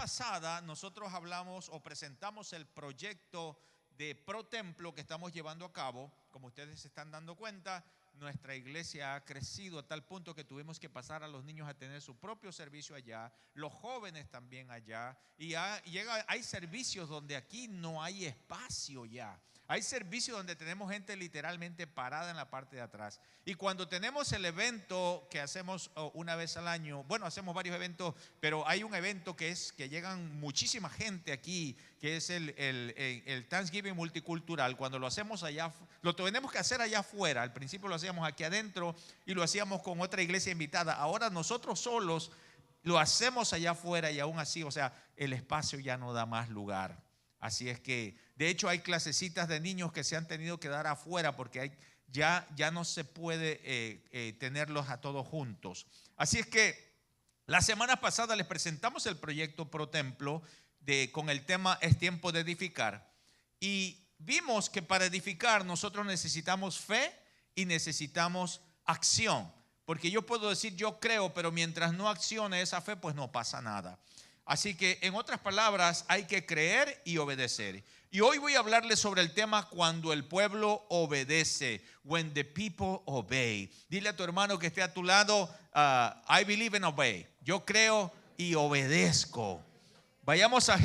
pasada nosotros hablamos o presentamos el proyecto de Pro Templo que estamos llevando a cabo. Como ustedes se están dando cuenta, nuestra iglesia ha crecido a tal punto que tuvimos que pasar a los niños a tener su propio servicio allá, los jóvenes también allá, y hay servicios donde aquí no hay espacio ya. Hay servicios donde tenemos gente literalmente parada en la parte de atrás. Y cuando tenemos el evento que hacemos una vez al año, bueno, hacemos varios eventos, pero hay un evento que llegan muchísima gente aquí, que es el Thanksgiving multicultural. Cuando lo hacemos allá, lo tenemos que hacer allá afuera. Al principio lo hacíamos aquí adentro y lo hacíamos con otra iglesia invitada. Ahora nosotros solos lo hacemos allá afuera y aún así, o sea, el espacio ya no da más lugar. Así es que, de hecho, hay clasecitas de niños que se han tenido que dar afuera porque ya no se puede tenerlos a todos juntos. Así es que la semana pasada les presentamos el proyecto Pro Templo con el tema Es tiempo de edificar. Y vimos que para edificar nosotros necesitamos fe y necesitamos acción. Porque yo puedo decir yo creo, pero mientras no accione esa fe, pues no pasa nada. Así que, en otras palabras, hay que creer y obedecer. Y hoy voy a hablarles sobre el tema cuando el pueblo obedece. When the people obey. Dile a tu hermano que esté a tu lado, I believe and obey. Yo creo y obedezco. Vayamos a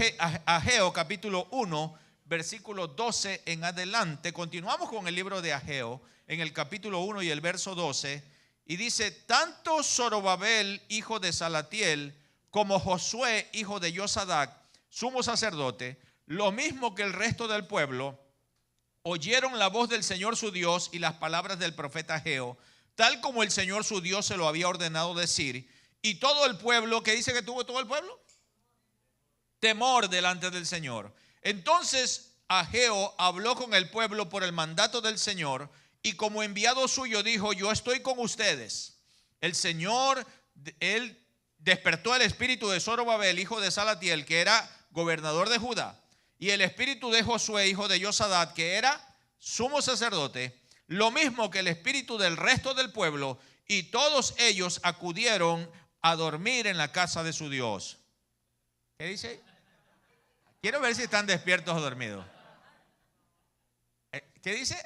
Ageo capítulo 1, versículo 12 en adelante. Continuamos con el libro de Ageo en el capítulo 1 y el verso 12. Y dice, tanto Zorobabel, hijo de Salatiel, como Josué, hijo de Josadac, sumo sacerdote, lo mismo que el resto del pueblo, oyeron la voz del Señor su Dios y las palabras del profeta Ageo, tal como el Señor su Dios se lo había ordenado decir. Y todo el pueblo, ¿qué dice que tuvo todo el pueblo? Temor delante del Señor. Entonces Ageo habló con el pueblo por el mandato del Señor, y como enviado suyo dijo, yo estoy con ustedes. El Señor, él despertó el espíritu de Zorobabel, hijo de Salatiel, que era gobernador de Judá, y el espíritu de Josué, hijo de Josadac, que era sumo sacerdote, lo mismo que el espíritu del resto del pueblo, y todos ellos acudieron a dormir en la casa de su Dios. ¿Qué dice? Quiero ver si están despiertos o dormidos. ¿Qué dice?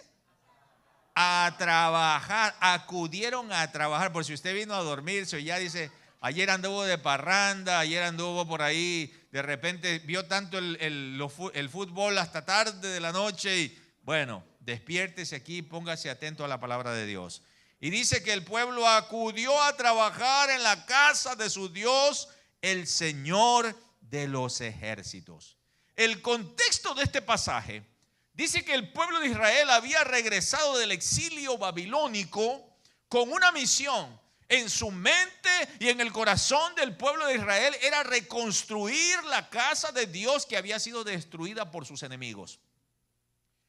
A trabajar, acudieron a trabajar. Por si usted vino a dormirse o ya dice, ayer anduvo de parranda, ayer anduvo por ahí, de repente vio tanto el fútbol hasta tarde de la noche y bueno, despiértese aquí, póngase atento a la palabra de Dios. Y dice que el pueblo acudió a trabajar en la casa de su Dios, el Señor de los ejércitos. El contexto de este pasaje dice que el pueblo de Israel había regresado del exilio babilónico con una misión. En su mente y en el corazón del pueblo de Israel era reconstruir la casa de Dios que había sido destruida por sus enemigos.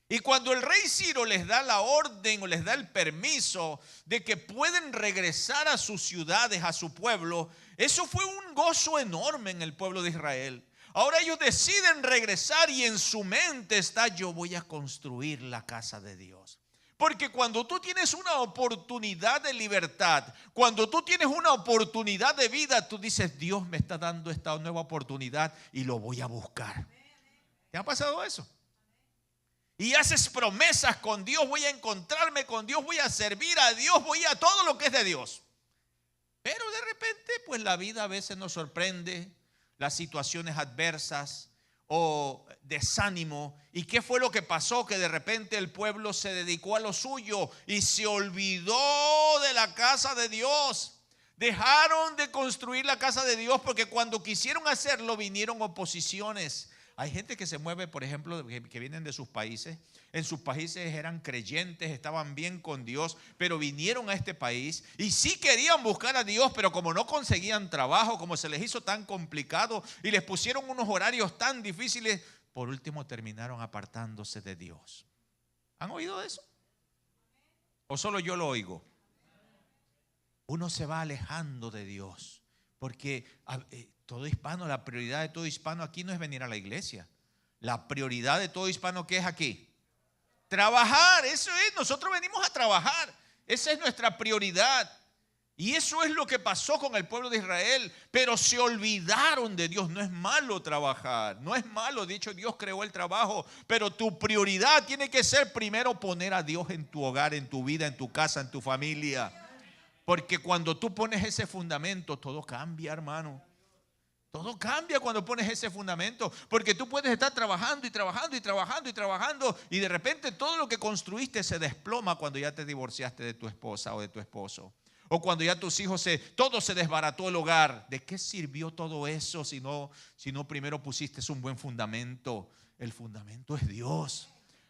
Y cuando el rey Ciro les da la orden o les da el permiso de que pueden regresar a sus ciudades, a su pueblo, eso fue un gozo enorme en el pueblo de Israel. Ahora ellos deciden regresar y en su mente está, yo voy a construir la casa de Dios. Porque cuando tú tienes una oportunidad de libertad, cuando tú tienes una oportunidad de vida, tú dices, Dios me está dando esta nueva oportunidad y lo voy a buscar. ¿Te ha pasado eso? Y haces promesas con Dios, voy a encontrarme con Dios, voy a servir a Dios, voy a todo lo que es de Dios. Pero de repente, pues la vida a veces nos sorprende, las situaciones adversas o desánimo. ¿Y qué fue lo que pasó? Que de repente el pueblo se dedicó a lo suyo y se olvidó de la casa de Dios. Dejaron de construir la casa de Dios porque cuando quisieron hacerlo vinieron oposiciones. Hay gente que se mueve, por ejemplo, que vienen de sus países. En sus países eran creyentes, estaban bien con Dios, pero vinieron a este país y sí querían buscar a Dios, pero como no conseguían trabajo, como se les hizo tan complicado y les pusieron unos horarios tan difíciles, por último terminaron apartándose de Dios. ¿Han oído eso? ¿O solo yo lo oigo? Uno se va alejando de Dios porque todo hispano, la prioridad de todo hispano aquí no es venir a la iglesia. La prioridad de todo hispano, ¿qué es aquí? Trabajar, eso es, nosotros venimos a trabajar. Esa es nuestra prioridad. Y eso es lo que pasó con el pueblo de Israel, pero se olvidaron de Dios. No es malo trabajar, no es malo, de hecho Dios creó el trabajo, pero tu prioridad tiene que ser primero poner a Dios en tu hogar, en tu vida, en tu casa, en tu familia. Porque cuando tú pones ese fundamento, todo cambia, hermano. Todo cambia cuando pones ese fundamento, porque tú puedes estar trabajando y trabajando y trabajando y trabajando y de repente todo lo que construiste se desploma cuando ya te divorciaste de tu esposa o de tu esposo. O cuando ya tus hijos todo se desbarató el hogar. ¿De qué sirvió todo eso si no primero pusiste un buen fundamento? El fundamento es Dios.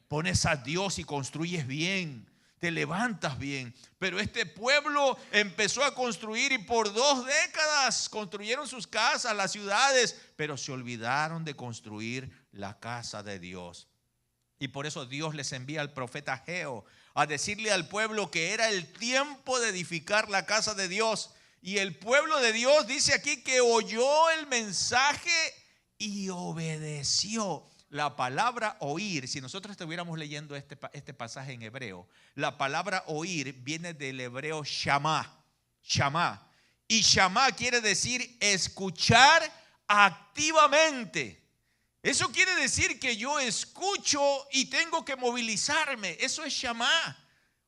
Pones a Dios y construyes bien. Te levantas bien. Pero este pueblo empezó a construir y por 2 décadas construyeron sus casas, las ciudades, pero se olvidaron de construir la casa de Dios. Y por eso Dios les envía al profeta Ageo a decirle al pueblo que era el tiempo de edificar la casa de Dios. Y el pueblo de Dios dice aquí que oyó el mensaje y obedeció. La palabra oír, si nosotros estuviéramos leyendo este pasaje en hebreo, la palabra oír viene del hebreo shamá. Shamá. Y shamá quiere decir escuchar activamente. Eso quiere decir que yo escucho y tengo que movilizarme. Eso es shamá.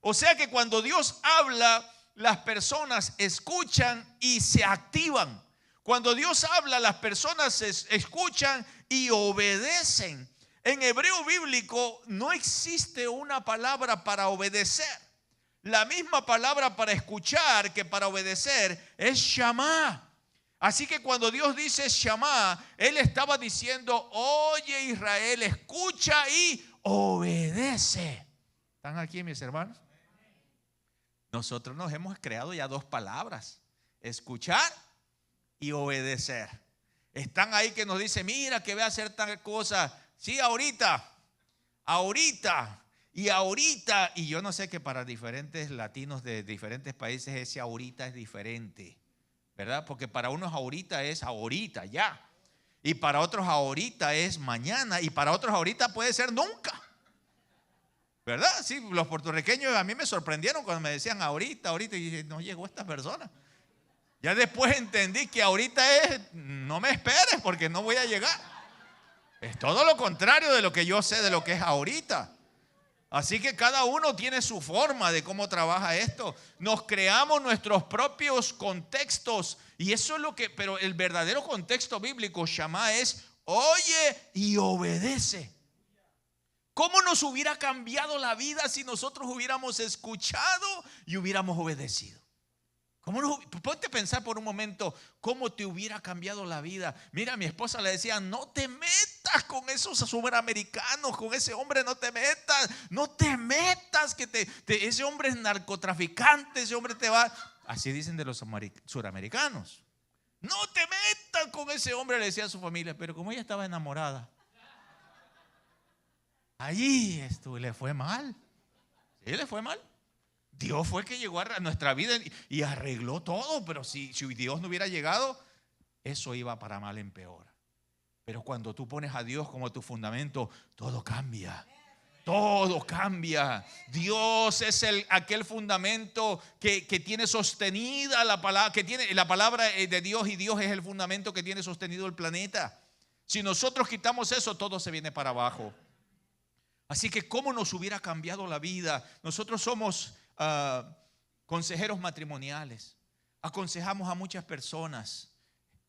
O sea que cuando Dios habla, las personas escuchan y se activan. Cuando Dios habla, las personas escuchan y obedecen. En hebreo bíblico no existe una palabra para obedecer. La misma palabra para escuchar que para obedecer es shamá. Así que cuando Dios dice shamá, Él estaba diciendo, oye Israel, escucha y obedece. ¿Están aquí mis hermanos? Nosotros nos hemos creado ya 2 palabras, escuchar y obedecer. Están ahí que nos dicen, mira que voy a hacer tal cosa. Sí, ahorita. Y ahorita. Y yo no sé que para diferentes latinos de diferentes países ese ahorita es diferente, ¿verdad? Porque para unos ahorita es ahorita, ya. Y para otros ahorita es mañana. Y para otros ahorita puede ser nunca, ¿verdad? Sí, los puertorriqueños a mí me sorprendieron cuando me decían ahorita. Y dije, no llegó esta persona. Ya después entendí que ahorita es, no me esperes porque no voy a llegar. Es todo lo contrario de lo que yo sé de lo que es ahorita. Así que cada uno tiene su forma de cómo trabaja esto. Nos creamos nuestros propios contextos y eso es lo que, pero el verdadero contexto bíblico, shamá, es oye y obedece. ¿Cómo nos hubiera cambiado la vida si nosotros hubiéramos escuchado y hubiéramos obedecido? Ponte a pensar por un momento cómo te hubiera cambiado la vida. Mira, a mi esposa le decía, no te metas con esos suramericanos, con ese hombre no te metas, que ese hombre es narcotraficante, ese hombre te va. Así dicen de los suramericanos. No te metas con ese hombre, le decía a su familia, pero como ella estaba enamorada, allí le fue mal. Sí, le fue mal. Dios fue el que llegó a nuestra vida y arregló todo, pero si Dios no hubiera llegado, eso iba para mal en peor. Pero cuando tú pones a Dios como tu fundamento, todo cambia. Todo cambia. Dios es aquel fundamento que tiene sostenida la palabra, que tiene la palabra de Dios, y Dios es el fundamento que tiene sostenido el planeta. Si nosotros quitamos eso, todo se viene para abajo. Así que ¿cómo nos hubiera cambiado la vida? Nosotros somos consejeros matrimoniales. Aconsejamos a muchas personas,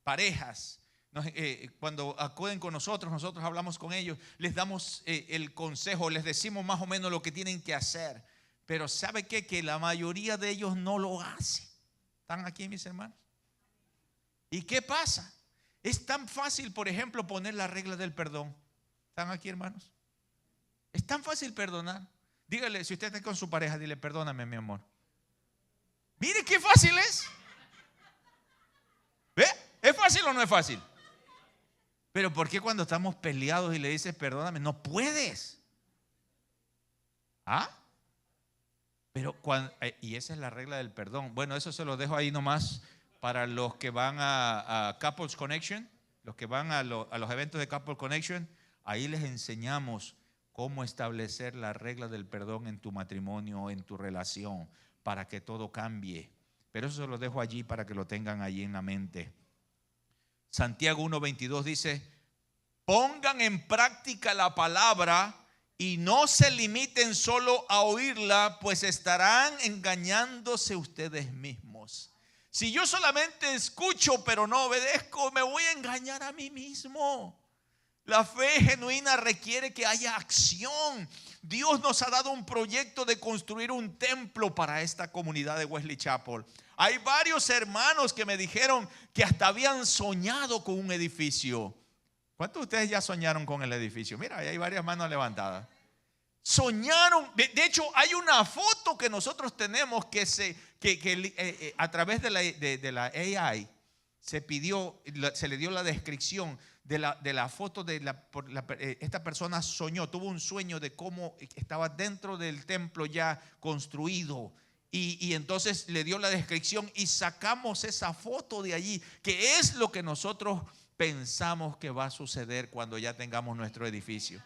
parejas. Cuando acuden con nosotros hablamos con ellos, les damos el consejo, les decimos más o menos lo que tienen que hacer. Pero ¿sabe qué? Que la mayoría de ellos no lo hace. ¿Están aquí mis hermanos? ¿Y qué pasa? Es tan fácil, por ejemplo, poner la regla del perdón. ¿Están aquí, hermanos? Es tan fácil perdonar. Dígale, si usted está con su pareja, dile, perdóname, mi amor. Mire qué fácil es. ¿Ve? ¿Es fácil o no es fácil? Pero ¿por qué cuando estamos peleados y le dices perdóname, no puedes? ¿Ah? Pero y esa es la regla del perdón. Bueno, eso se lo dejo ahí nomás para los que van a Couples Connection, los que van a los eventos de Couples Connection. Ahí les enseñamos cómo establecer la regla del perdón en tu matrimonio o en tu relación para que todo cambie. Pero eso se lo dejo allí para que lo tengan allí en la mente. Santiago 1:22 dice: pongan en práctica la palabra y no se limiten solo a oírla, pues estarán engañándose ustedes mismos. Si yo solamente escucho pero no obedezco, me voy a engañar a mí mismo. La fe genuina requiere que haya acción. Dios nos ha dado un proyecto de construir un templo para esta comunidad de Wesley Chapel. Hay varios hermanos que me dijeron que hasta habían soñado con un edificio. ¿Cuántos de ustedes ya soñaron con el edificio? Mira, ahí hay varias manos levantadas. Soñaron. De hecho, hay una foto que nosotros tenemos que a través de la AI se le dio la descripción de la foto esta persona soñó, tuvo un sueño de cómo estaba dentro del templo ya construido. Y entonces le dio la descripción y sacamos esa foto de allí, que es lo que nosotros pensamos que va a suceder cuando ya tengamos nuestro edificio.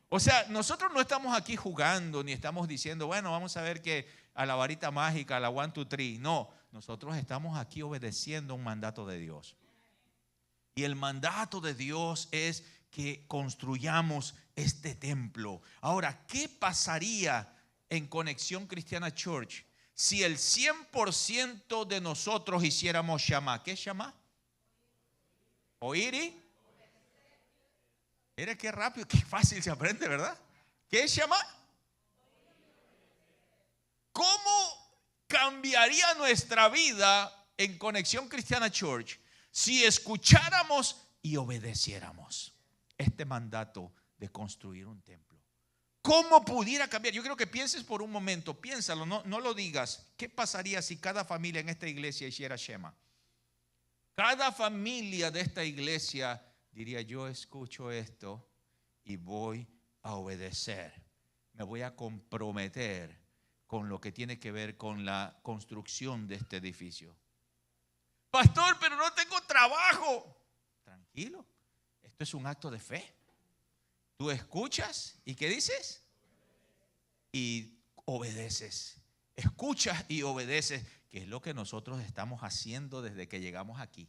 O sea, nosotros no estamos aquí jugando ni estamos diciendo, bueno, vamos a ver que a la varita mágica, a la 1, 2, 3. No, nosotros estamos aquí obedeciendo un mandato de Dios. Y el mandato de Dios es que construyamos este templo. Ahora, ¿qué pasaría en Conexión Cristiana Church si el 100% de nosotros hiciéramos Shama? ¿Qué es Shama? Oír y... Mira qué rápido, qué fácil se aprende, ¿verdad? ¿Qué es Shama? ¿Cómo cambiaría nuestra vida en Conexión Cristiana Church si escucháramos y obedeciéramos este mandato de construir un templo? ¿Cómo pudiera cambiar? Yo quiero que pienses por un momento, piénsalo, no lo digas. ¿Qué pasaría si cada familia en esta iglesia hiciera Shema? Cada familia de esta iglesia diría: yo escucho esto y voy a obedecer. Me voy a comprometer con lo que tiene que ver con la construcción de este edificio. Pastor, pero no tengo trabajo. Tranquilo, esto es un acto de fe. Tú escuchas y ¿qué dices? Y obedeces. Escuchas y obedeces, que es lo que nosotros estamos haciendo desde que llegamos aquí.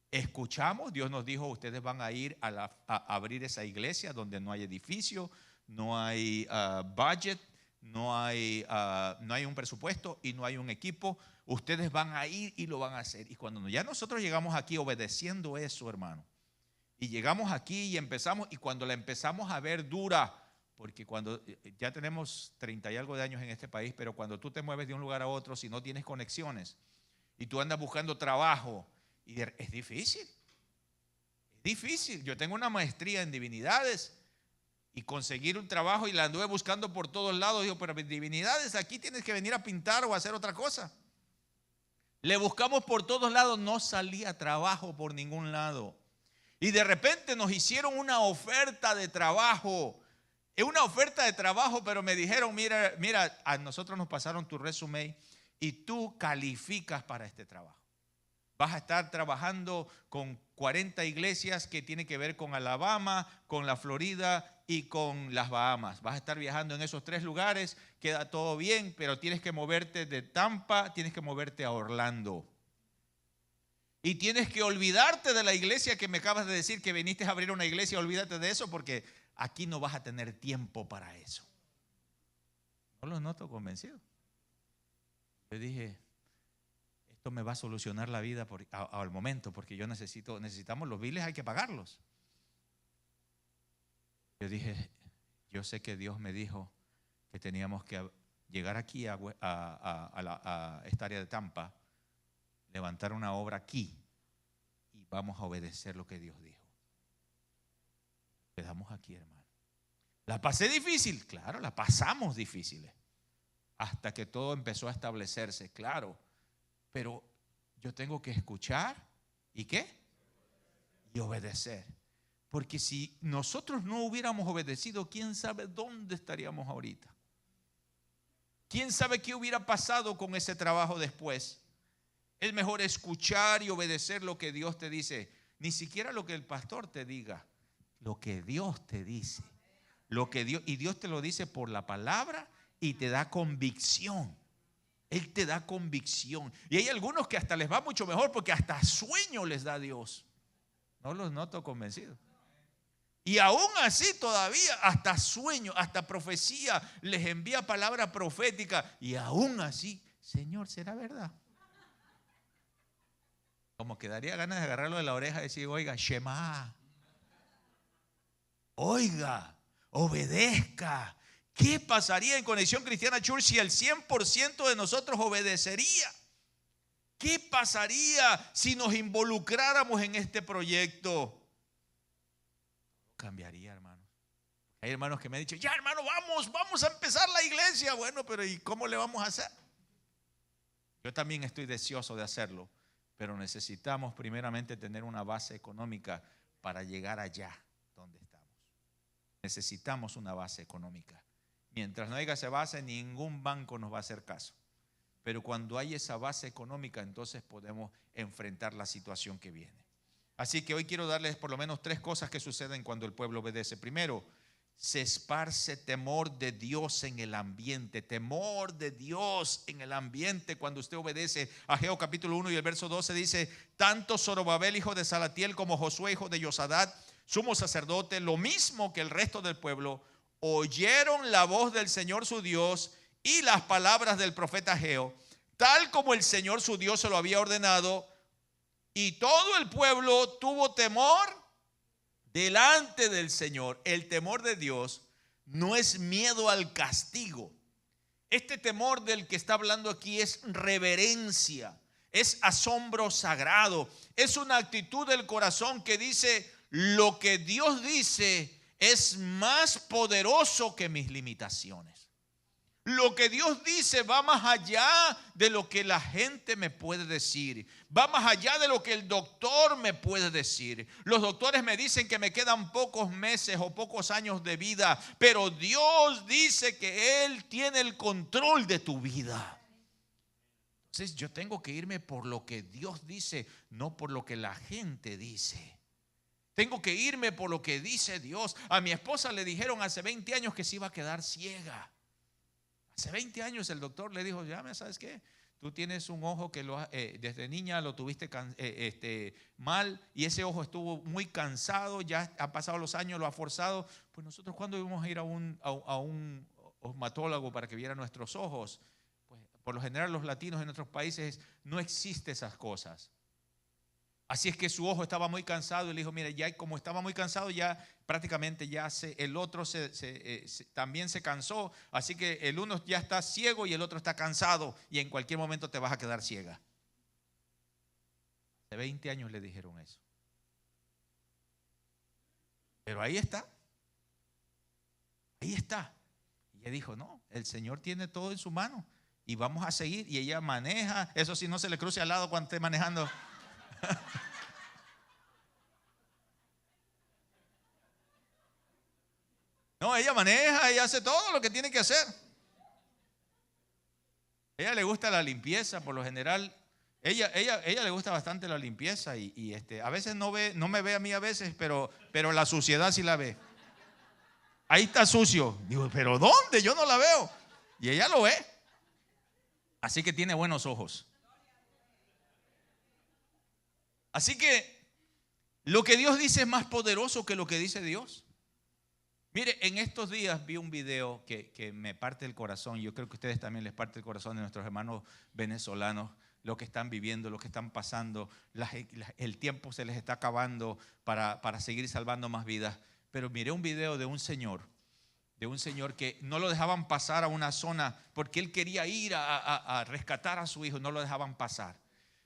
Escuchamos, Dios nos dijo: ustedes van a ir a abrir esa iglesia donde no hay edificio, no hay budget, no hay un presupuesto y no hay un equipo. Ustedes van a ir y lo van a hacer. Y cuando ya nosotros llegamos aquí obedeciendo eso, hermano, y llegamos aquí y empezamos, y cuando la empezamos a ver dura, porque cuando ya tenemos 30 y algo de años en este país, pero cuando tú te mueves de un lugar a otro, si no tienes conexiones y tú andas buscando trabajo, y es difícil. Es difícil. Yo tengo una maestría en divinidades y conseguir un trabajo y la anduve buscando por todos lados. Digo, pero divinidades, aquí tienes que venir a pintar o a hacer otra cosa. Le buscamos por todos lados, no salía trabajo por ningún lado. Y de repente nos hicieron una oferta de trabajo. Es una oferta de trabajo, pero me dijeron: mira, a nosotros nos pasaron tu resumen y tú calificas para este trabajo. Vas a estar trabajando con 40 iglesias que tienen que ver con Alabama, con la Florida y con las Bahamas. Vas a estar viajando en esos 3 lugares, queda todo bien, pero tienes que moverte de Tampa, tienes que moverte a Orlando. Y tienes que olvidarte de la iglesia que me acabas de decir que viniste a abrir una iglesia. Olvídate de eso porque aquí no vas a tener tiempo para eso. No lo noto convencido. Yo dije: esto me va a solucionar la vida al momento, porque necesitamos los biles, hay que pagarlos. Yo dije: yo sé que Dios me dijo que teníamos que llegar aquí a esta área de Tampa, levantar una obra aquí y vamos a obedecer lo que Dios dijo. Quedamos aquí, hermano. ¿La pasé difícil? Claro, la pasamos difíciles. Hasta que todo empezó a establecerse, claro. Pero yo tengo que escuchar ¿y qué? Y obedecer. Porque si nosotros no hubiéramos obedecido, ¿quién sabe dónde estaríamos ahorita? ¿Quién sabe qué hubiera pasado con ese trabajo después? Es mejor escuchar y obedecer lo que Dios te dice. Ni siquiera lo que el pastor te diga, lo que Dios te dice. Y Dios te lo dice por la palabra y te da convicción. Él te da convicción. Y hay algunos que hasta les va mucho mejor porque hasta sueño les da Dios. No los noto convencidos. Y aún así todavía hasta sueño, hasta profecía les envía palabra profética. Y aún así, Señor, ¿será verdad? Como que daría ganas de agarrarlo de la oreja y decir, oiga, Shema. Oiga, obedezca. ¿Qué pasaría en Conexión Cristiana Church si el 100% de nosotros obedecería? ¿Qué pasaría si nos involucráramos en este proyecto? Cambiaría, hermano. Hay hermanos que me han dicho, ya hermano, vamos a empezar la iglesia. Bueno, pero ¿y cómo le vamos a hacer? Yo también estoy deseoso de hacerlo, pero necesitamos primeramente tener una base económica para llegar allá donde estamos. Necesitamos una base económica. Mientras no haya esa base, ningún banco nos va a hacer caso. Pero cuando hay esa base económica, entonces podemos enfrentar la situación que viene. Así que hoy quiero darles por lo menos 3 cosas que suceden cuando el pueblo obedece. Primero, se esparce temor de Dios en el ambiente. Temor de Dios en el ambiente cuando usted obedece. Ageo capítulo 1 y el verso 12 dice, tanto Zorobabel hijo de Salatiel como Josué hijo de Yosadat, sumo sacerdote, lo mismo que el resto del pueblo, oyeron la voz del Señor su Dios y las palabras del profeta Ageo, tal como el Señor su Dios se lo había ordenado, y todo el pueblo tuvo temor delante del Señor. El temor de Dios no es miedo al castigo. Este temor del que está hablando aquí es reverencia, es asombro sagrado, es una actitud del corazón que dice, lo que Dios dice es más poderoso que mis limitaciones. Lo que Dios dice va más allá de lo que la gente me puede decir. Va más allá de lo que el doctor me puede decir. Los doctores me dicen que me quedan pocos meses o pocos años de vida, pero Dios dice que Él tiene el control de tu vida. Entonces yo tengo que irme por lo que Dios dice, no por lo que la gente dice. Tengo que irme por lo que dice Dios. A mi esposa le dijeron hace 20 años que se iba a quedar ciega. Hace 20 años el doctor le dijo, ya ¿sabes qué? Tú tienes un ojo que desde niña lo tuviste mal y ese ojo estuvo muy cansado, ya han pasado los años, lo ha forzado. Pues nosotros cuando íbamos a ir a un oftalmólogo para que viera nuestros ojos, pues por lo general los latinos en otros países no existen esas cosas. Así es que su ojo estaba muy cansado y le dijo, mire, ya como estaba muy cansado, ya prácticamente el otro también se cansó. Así que el uno ya está ciego y el otro está cansado y en cualquier momento te vas a quedar ciega. Hace 20 años le dijeron eso. Pero ahí está. Ahí está. Y ella dijo, no, el Señor tiene todo en su mano y vamos a seguir. Y ella maneja, eso sí, no se le cruce al lado cuando esté manejando. No, ella maneja, ella hace todo lo que tiene que hacer. A ella le gusta la limpieza, por lo general. Ella le gusta bastante la limpieza y a veces no me ve a mí a veces, pero la suciedad sí la ve. Ahí está sucio. Digo, ¿pero dónde? Yo no la veo. Y ella lo ve. Así que tiene buenos ojos. Así que lo que Dios dice es más poderoso que lo que dice Dios. Mire, en estos días vi un video que me parte el corazón. Yo creo que a ustedes también les parte el corazón de nuestros hermanos venezolanos, lo que están viviendo, lo que están pasando. El tiempo se les está acabando para seguir salvando más vidas. Pero miré un video de un señor que no lo dejaban pasar a una zona porque él quería ir a rescatar a su hijo, no lo dejaban pasar.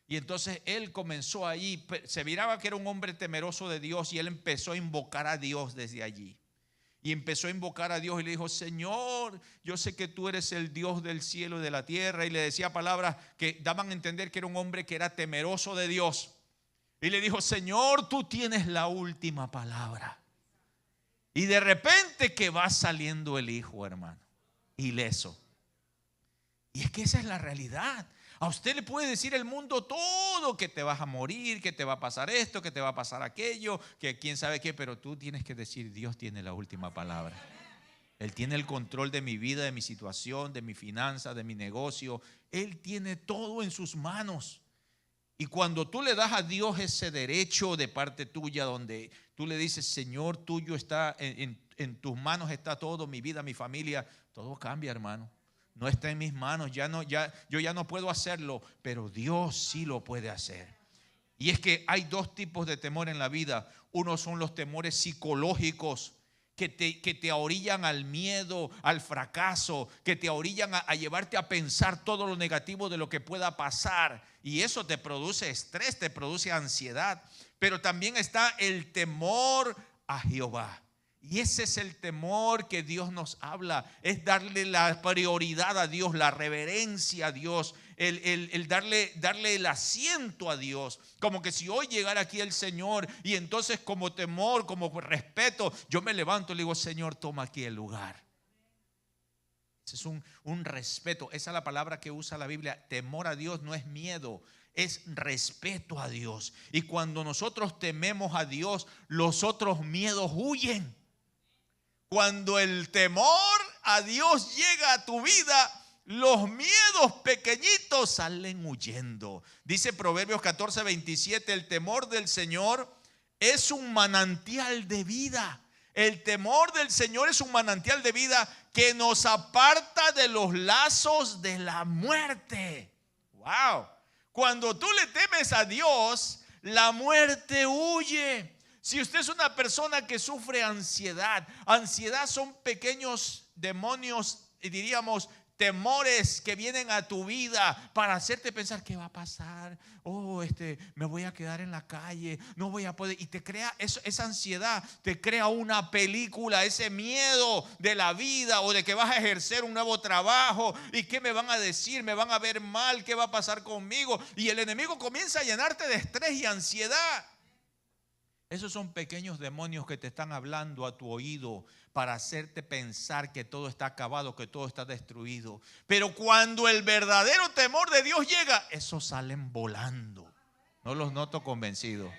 Y entonces él comenzó allí, se miraba que era un hombre temeroso de Dios y él empezó a invocar a Dios desde allí. Y empezó a invocar a Dios y le dijo, Señor, yo sé que tú eres el Dios del cielo y de la tierra. Y le decía palabras que daban a entender que era un hombre que era temeroso de Dios. Y le dijo, Señor, tú tienes la última palabra. Y de repente que va saliendo el hijo, hermano, ileso. Y es que esa es la realidad. A usted le puede decir el mundo todo, que te vas a morir, que te va a pasar esto, que te va a pasar aquello, que quién sabe qué, pero tú tienes que decir, Dios tiene la última palabra. Él tiene el control de mi vida, de mi situación, de mi finanza, de mi negocio. Él tiene todo en sus manos. Y cuando tú le das a Dios ese derecho de parte tuya, donde tú le dices, Señor, tuyo está, en tus manos está todo, mi vida, mi familia, todo cambia, hermano. No está en mis manos, yo ya no puedo hacerlo, pero Dios sí lo puede hacer. Y es que hay dos tipos de temor en la vida. Uno son los temores psicológicos, que te orillan al miedo, al fracaso, que te orillan a llevarte a pensar todo lo negativo de lo que pueda pasar. Y eso te produce estrés, te produce ansiedad. Pero también está el temor a Jehová. Y ese es el temor que Dios nos habla. Es darle la prioridad a Dios, la reverencia a Dios, el darle el asiento a Dios. Como que si hoy llegara aquí el Señor y entonces como temor, como respeto, yo me levanto y le digo, Señor, toma aquí el lugar. Ese es un respeto. Esa es la palabra que usa la Biblia. Temor a Dios no es miedo, es respeto a Dios. Y cuando nosotros tememos a Dios, los otros miedos huyen. Cuando el temor a Dios llega a tu vida, los miedos pequeñitos salen huyendo. Dice Proverbios 14:27, el temor del Señor es un manantial de vida. El temor del Señor es un manantial de vida que nos aparta de los lazos de la muerte. Wow. Cuando tú le temes a Dios, la muerte huye. Si usted es una persona que sufre ansiedad son pequeños demonios, diríamos, temores que vienen a tu vida para hacerte pensar qué va a pasar. Me voy a quedar en la calle, no voy a poder. Y te crea esa ansiedad, te crea una película, ese miedo de la vida o de que vas a ejercer un nuevo trabajo. ¿Y qué me van a decir? ¿Me van a ver mal? ¿Qué va a pasar conmigo? Y el enemigo comienza a llenarte de estrés y ansiedad. Esos son pequeños demonios que te están hablando a tu oído para hacerte pensar que todo está acabado, que todo está destruido. Pero cuando el verdadero temor de Dios llega, esos salen volando. No los noto convencidos.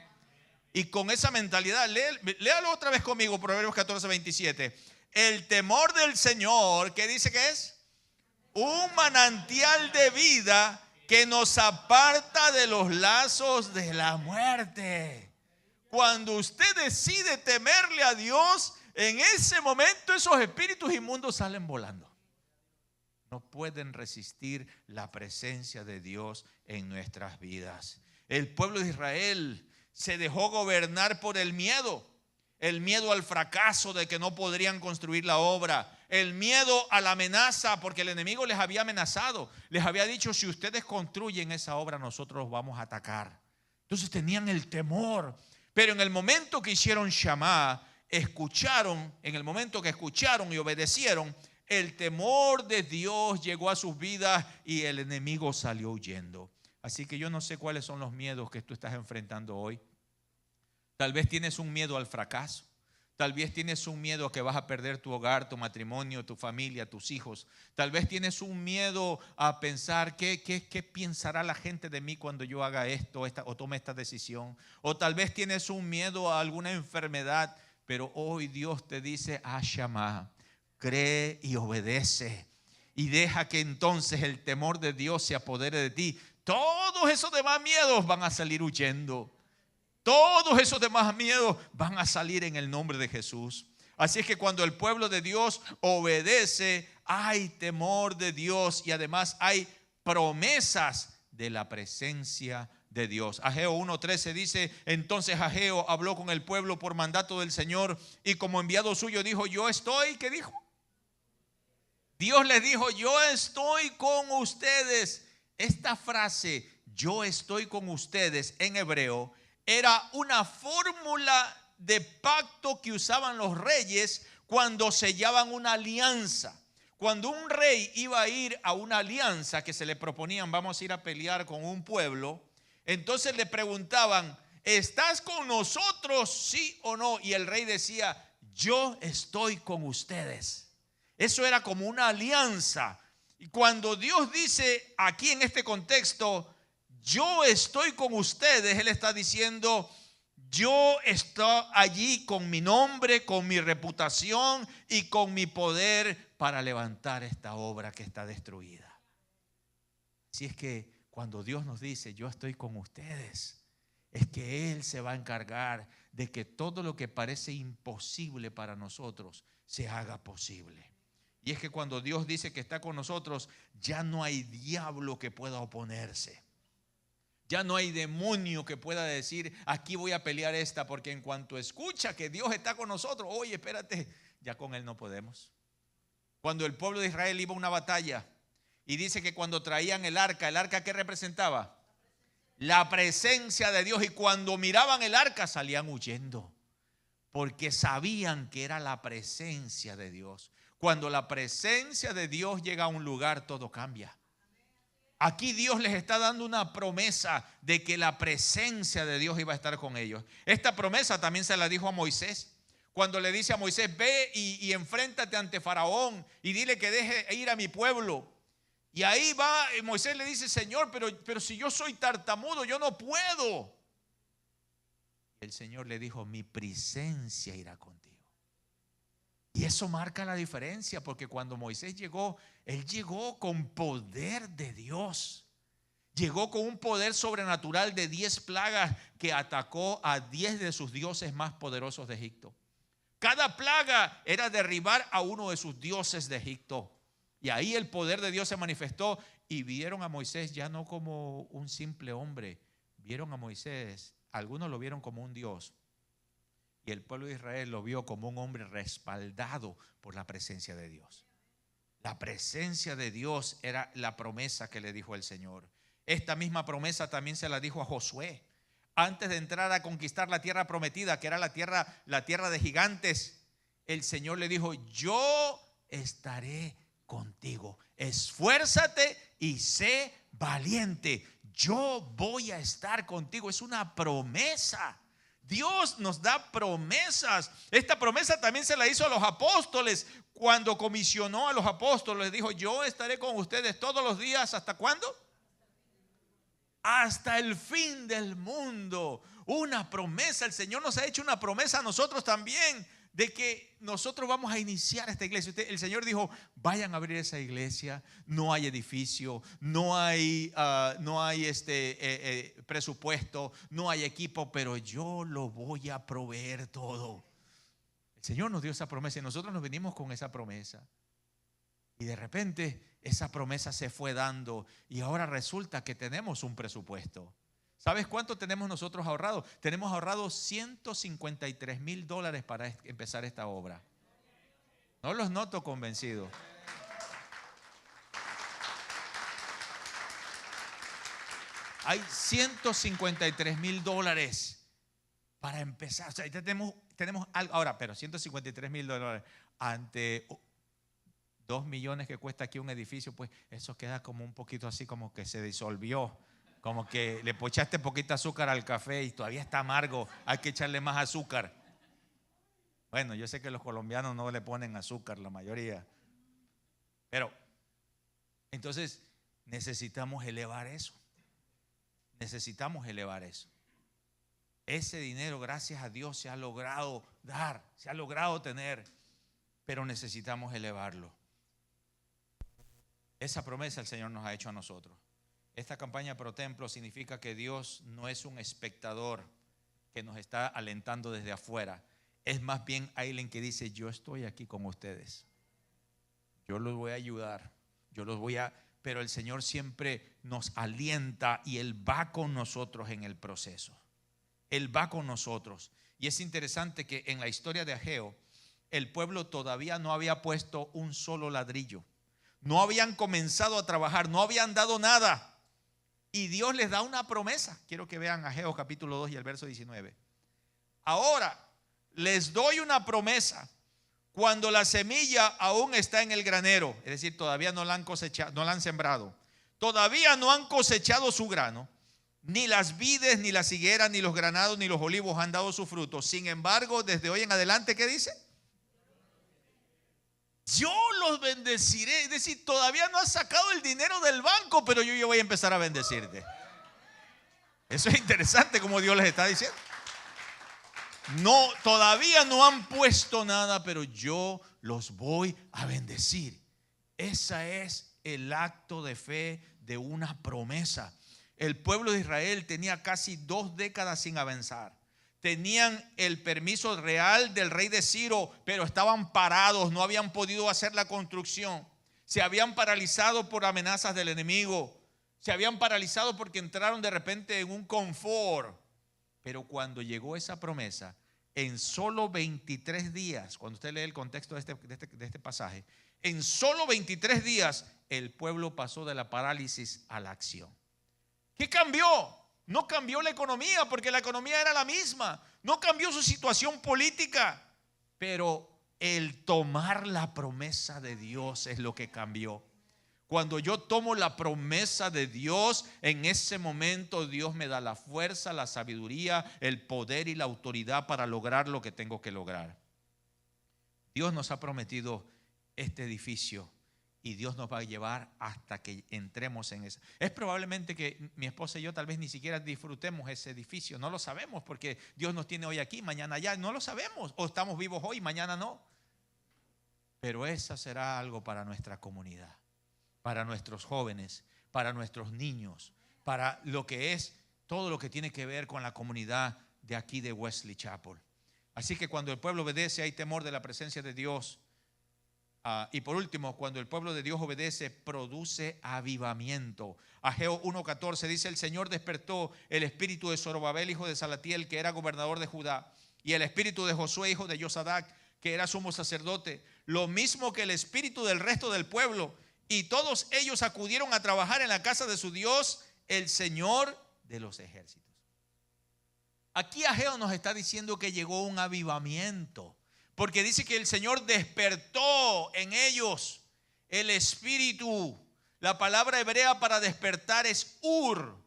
Y con esa mentalidad, léalo otra vez conmigo, Proverbios 14:27. El temor del Señor, ¿qué dice que es? Un manantial de vida que nos aparta de los lazos de la muerte. Cuando usted decide temerle a Dios, en ese momento esos espíritus inmundos salen volando. No pueden resistir la presencia de Dios en nuestras vidas. El pueblo de Israel se dejó gobernar por el miedo al fracaso de que no podrían construir la obra, el miedo a la amenaza porque el enemigo les había amenazado, les había dicho, si ustedes construyen esa obra nosotros los vamos a atacar. Entonces tenían el temor. Pero en el momento que hicieron Shamá, en el momento que escucharon y obedecieron, el temor de Dios llegó a sus vidas y el enemigo salió huyendo. Así que yo no sé cuáles son los miedos que tú estás enfrentando hoy. Tal vez tienes un miedo al fracaso. Tal vez tienes un miedo a que vas a perder tu hogar, tu matrimonio, tu familia, tus hijos. Tal vez tienes un miedo a pensar ¿qué pensará la gente de mí cuando yo haga esto o tome esta decisión? O tal vez tienes un miedo a alguna enfermedad. Pero hoy Dios te dice, Shama, cree y obedece. Y deja que entonces el temor de Dios se apodere de ti. Todos esos demás miedos van a salir huyendo. Todos esos demás miedos van a salir en el nombre de Jesús. Así es que cuando el pueblo de Dios obedece, hay temor de Dios y además hay promesas de la presencia de Dios. Ageo 1:13 dice, entonces Ageo habló con el pueblo por mandato del Señor y como enviado suyo dijo, yo estoy, ¿qué dijo? Dios les dijo, yo estoy con ustedes. Esta frase, yo estoy con ustedes en hebreo, era una fórmula de pacto que usaban los reyes cuando sellaban una alianza. Cuando un rey iba a ir a una alianza que se le proponían, vamos a ir a pelear con un pueblo, entonces le preguntaban, ¿estás con nosotros, sí o no? Y el rey decía, yo estoy con ustedes. Eso era como una alianza. Y cuando Dios dice aquí en este contexto, yo estoy con ustedes, Él está diciendo, Yo estoy allí con mi nombre, con mi reputación y con mi poder para levantar esta obra que está destruida. Así es que cuando Dios nos dice, yo estoy con ustedes, es que Él se va a encargar de que todo lo que parece imposible para nosotros se haga posible. Y es que cuando Dios dice que está con nosotros, ya no hay diablo que pueda oponerse. Ya no hay demonio que pueda decir, aquí voy a pelear esta, porque en cuanto escucha que Dios está con nosotros, oye, espérate, ya con Él no podemos. Cuando el pueblo de Israel iba a una batalla y dice que cuando traían el arca ¿qué representaba? La presencia de Dios. Y cuando miraban el arca salían huyendo, porque sabían que era la presencia de Dios. Cuando la presencia de Dios llega a un lugar, todo cambia. Aquí Dios les está dando una promesa de que la presencia de Dios iba a estar con ellos. Esta promesa también se la dijo a Moisés. Cuando le dice a Moisés, ve y enfréntate ante Faraón y dile que deje ir a mi pueblo. Y ahí va, y Moisés le dice, Señor, pero si yo soy tartamudo, yo no puedo. El Señor le dijo, mi presencia irá contigo. Y eso marca la diferencia, porque cuando Moisés llegó, él llegó con poder de Dios. Llegó con un poder sobrenatural de 10 plagas que atacó a 10 de sus dioses más poderosos de Egipto. Cada plaga era derribar a uno de sus dioses de Egipto. Y ahí el poder de Dios se manifestó y vieron a Moisés ya no como un simple hombre. Vieron a Moisés, algunos lo vieron como un Dios. Y el pueblo de Israel lo vio como un hombre respaldado por la presencia de Dios. La presencia de Dios era la promesa que le dijo el Señor. Esta misma promesa también se la dijo a Josué. Antes de entrar a conquistar la tierra prometida, que era la tierra de gigantes, el Señor le dijo, yo estaré contigo. Esfuérzate y sé valiente. Yo voy a estar contigo. Es una promesa. Dios nos da promesas. Esta promesa también se la hizo a los apóstoles. Cuando comisionó a los apóstoles, dijo, yo estaré con ustedes todos los días. ¿Hasta cuándo? Hasta el fin del mundo. Una promesa. El Señor nos ha hecho una promesa a nosotros también, de que nosotros vamos a iniciar esta iglesia. El Señor dijo, vayan a abrir esa iglesia. No hay edificio, no hay presupuesto, no hay equipo, pero yo lo voy a proveer todo. El Señor nos dio esa promesa y nosotros nos venimos con esa promesa. Y de repente esa promesa se fue dando y ahora resulta que tenemos un presupuesto. ¿Sabes cuánto tenemos nosotros ahorrado? Tenemos ahorrado $153,000 para empezar esta obra. No los noto convencidos. Hay $153,000 para empezar. O sea, tenemos algo ahora, pero $153,000 ante 2 millones que cuesta aquí un edificio, pues eso queda como un poquito así, como que se disolvió. Como que le echaste poquita azúcar al café y todavía está amargo, hay que echarle más azúcar. Bueno, yo sé que los colombianos no le ponen azúcar, la mayoría. Pero, entonces, necesitamos elevar eso. Necesitamos elevar eso. Ese dinero, gracias a Dios, se ha logrado dar, se ha logrado tener, pero necesitamos elevarlo. Esa promesa el Señor nos ha hecho a nosotros. Esta campaña Pro Templo significa que Dios no es un espectador que nos está alentando desde afuera. Es más bien alguien que dice, yo estoy aquí con ustedes. Yo los voy a ayudar. Pero el Señor siempre nos alienta y Él va con nosotros en el proceso. Él va con nosotros. Y es interesante que en la historia de Ageo, el pueblo todavía no había puesto un solo ladrillo. No habían comenzado a trabajar, no habían dado nada. Y Dios les da una promesa. Quiero que vean Ageo capítulo 2 y el verso 19. Ahora les doy una promesa. Cuando la semilla aún está en el granero, es decir, todavía no la han cosechado, no la han sembrado, todavía no han cosechado su grano, ni las vides, ni las higueras, ni los granados, ni los olivos han dado su fruto. Sin embargo, desde hoy en adelante, ¿qué dice? Yo los bendeciré. Es decir, todavía no has sacado el dinero del banco, pero yo voy a empezar a bendecirte. Eso es interesante como Dios les está diciendo. No, todavía no han puesto nada, pero yo los voy a bendecir. Ese es el acto de fe de una promesa. El pueblo de Israel tenía casi 2 décadas sin avanzar. Tenían el permiso real del rey de Ciro, pero estaban parados, no habían podido hacer la construcción. Se habían paralizado por amenazas del enemigo. Se habían paralizado porque entraron de repente en un confort. Pero cuando llegó esa promesa, en solo 23 días, cuando usted lee el contexto de este pasaje, en solo 23 días el pueblo pasó de la parálisis a la acción. ¿Qué cambió? No cambió la economía, porque la economía era la misma. No cambió su situación política, pero el tomar la promesa de Dios es lo que cambió. Cuando yo tomo la promesa de Dios, en ese momento Dios me da la fuerza, la sabiduría, el poder y la autoridad para lograr lo que tengo que lograr. Dios nos ha prometido este edificio y Dios nos va a llevar hasta que entremos en eso. Es probablemente que mi esposa y yo tal vez ni siquiera disfrutemos ese edificio. No lo sabemos porque Dios nos tiene hoy aquí, mañana allá. No lo sabemos. O estamos vivos hoy, mañana no. Pero eso será algo para nuestra comunidad, para nuestros jóvenes, para nuestros niños, para lo que es todo lo que tiene que ver con la comunidad de aquí de Wesley Chapel. Así que cuando el pueblo obedece hay temor de la presencia de Dios. Y por último, cuando el pueblo de Dios obedece, produce avivamiento. Ageo 1:14 dice: el Señor despertó el espíritu de Zorobabel, hijo de Salatiel, que era gobernador de Judá, y el espíritu de Josué, hijo de Josadac, que era sumo sacerdote, lo mismo que el espíritu del resto del pueblo. Y todos ellos acudieron a trabajar en la casa de su Dios, el Señor de los ejércitos. Aquí Ageo nos está diciendo que llegó un avivamiento, porque dice que el Señor despertó en ellos el espíritu. La palabra hebrea para despertar es ur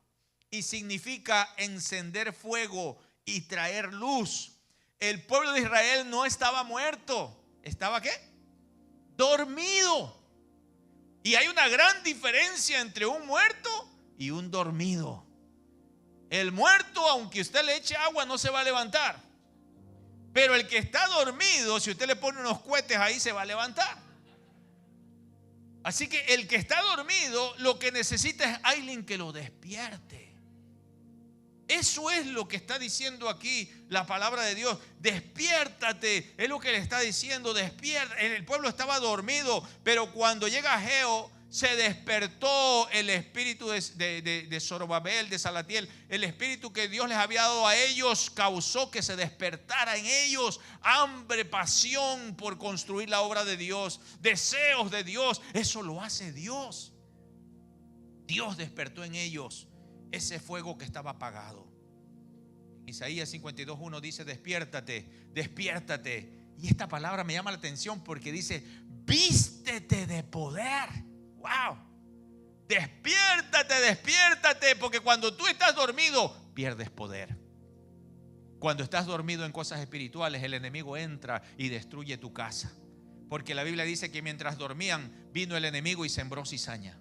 y significa encender fuego y traer luz. El pueblo de Israel no estaba muerto. ¿Estaba qué? Dormido. Y hay una gran diferencia entre un muerto y un dormido. El muerto, aunque usted le eche agua, no se va a levantar. Pero el que está dormido, si usted le pone unos cohetes ahí, se va a levantar. Así que el que está dormido, lo que necesita es alguien que lo despierte. Eso es lo que está diciendo aquí la palabra de Dios. Despiértate, es lo que le está diciendo. Despierta. El pueblo estaba dormido, pero cuando llega Ageo, se despertó el espíritu de Zorobabel, de Salatiel. El espíritu que Dios les había dado a ellos causó que se despertara en ellos hambre, pasión por construir la obra de Dios, deseos de Dios. Eso lo hace Dios. Dios despertó en ellos ese fuego que estaba apagado. Isaías 52:1 dice: despiértate, despiértate. Y esta palabra me llama la atención porque dice: vístete de poder. Wow. Despiértate, despiértate, porque cuando tú estás dormido, pierdes poder. Cuando estás dormido en cosas espirituales, el enemigo entra y destruye tu casa. Porque la Biblia dice que mientras dormían, vino el enemigo y sembró cizaña.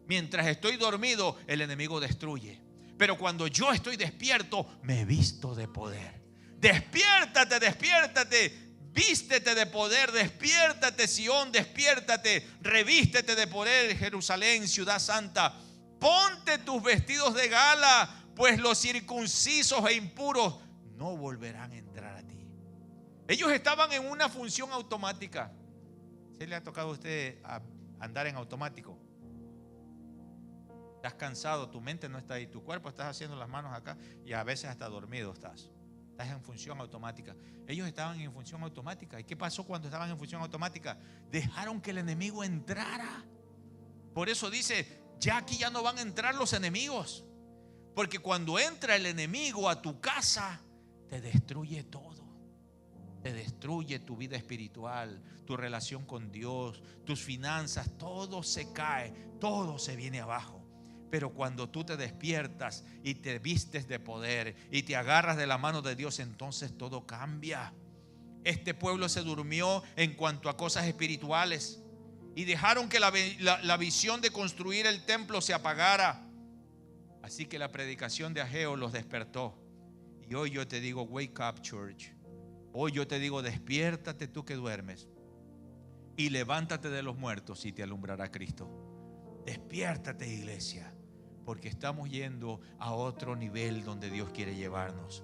Mientras estoy dormido, el enemigo destruye. Pero cuando yo estoy despierto, me visto de poder. Despiértate, despiértate. Vístete de poder, despiértate Sión, despiértate, revístete de poder Jerusalén, ciudad santa. Ponte tus vestidos de gala, pues los circuncisos e impuros no volverán a entrar a ti. Ellos estaban en una función automática. ¿Se le ha tocado a usted andar en automático? Estás cansado, tu mente no está ahí, tu cuerpo estás haciendo las manos acá y a veces hasta dormido estás. Estás en función automática. Ellos estaban en función automática. ¿Y qué pasó cuando estaban en función automática? Dejaron que el enemigo entrara. Por eso dice: ya aquí ya no van a entrar los enemigos. Porque cuando entra el enemigo a tu casa, te destruye todo. Te destruye tu vida espiritual, tu relación con Dios, tus finanzas. Todo se cae, todo se viene abajo. Pero cuando tú te despiertas y te vistes de poder y te agarras de la mano de Dios, entonces todo cambia. Este pueblo se durmió en cuanto a cosas espirituales y dejaron que la visión de construir el templo se apagara. Así que la predicación de Ageo los despertó. Y hoy yo te digo: wake up, church. Hoy yo te digo, despiértate tú que duermes y levántate de los muertos y te alumbrará Cristo. Despiértate, iglesia, porque estamos yendo a otro nivel donde Dios quiere llevarnos.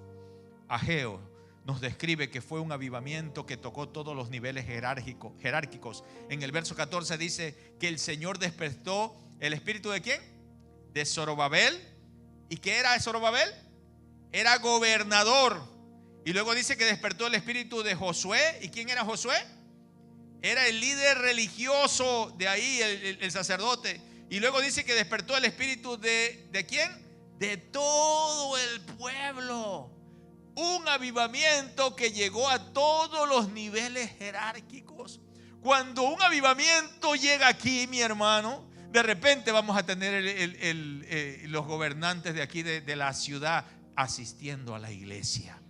Ageo nos describe que fue un avivamiento que tocó todos los niveles jerárquicos. En el verso 14 dice que el Señor despertó el espíritu ¿de quién? De Zorobabel. ¿Y qué era Zorobabel? Era gobernador. Y luego dice que despertó el espíritu de Josué. ¿Y quién era Josué? Era el líder religioso de ahí, el sacerdote. Y luego dice que despertó el espíritu ¿de quién? De todo el pueblo. Un avivamiento que llegó a todos los niveles jerárquicos. Cuando un avivamiento llega aquí, mi hermano, de repente vamos a tener los gobernantes de aquí de la ciudad asistiendo a la iglesia.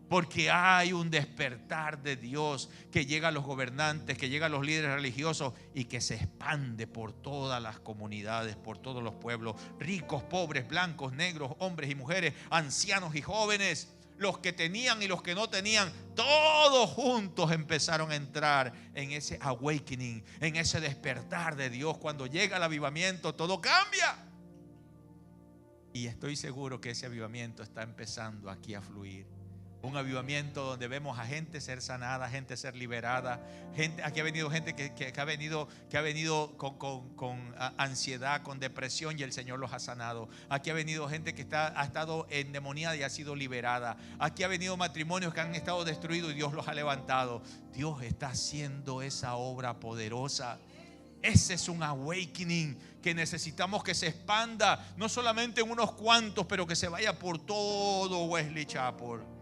Porque hay un despertar de Dios que llega a los gobernantes, que llega a los líderes religiosos y que se expande por todas las comunidades, por todos los pueblos, ricos, pobres, blancos, negros, hombres y mujeres, ancianos y jóvenes, los que tenían y los que no tenían, todos juntos empezaron a entrar en ese awakening, en ese despertar de Dios. Cuando llega el avivamiento, todo cambia. Y estoy seguro que ese avivamiento está empezando aquí a fluir. Un avivamiento donde vemos a gente ser sanada, gente ser liberada. Aquí ha venido gente que ha venido con ansiedad, con depresión, y el Señor los ha sanado. Aquí ha venido gente que ha estado endemoniada y ha sido liberada. Aquí ha venido matrimonios que han estado destruidos y Dios los ha levantado. Dios está haciendo esa obra poderosa. Ese es un awakening que necesitamos que se expanda, no solamente en unos cuantos, pero que se vaya por todo Wesley Chapel.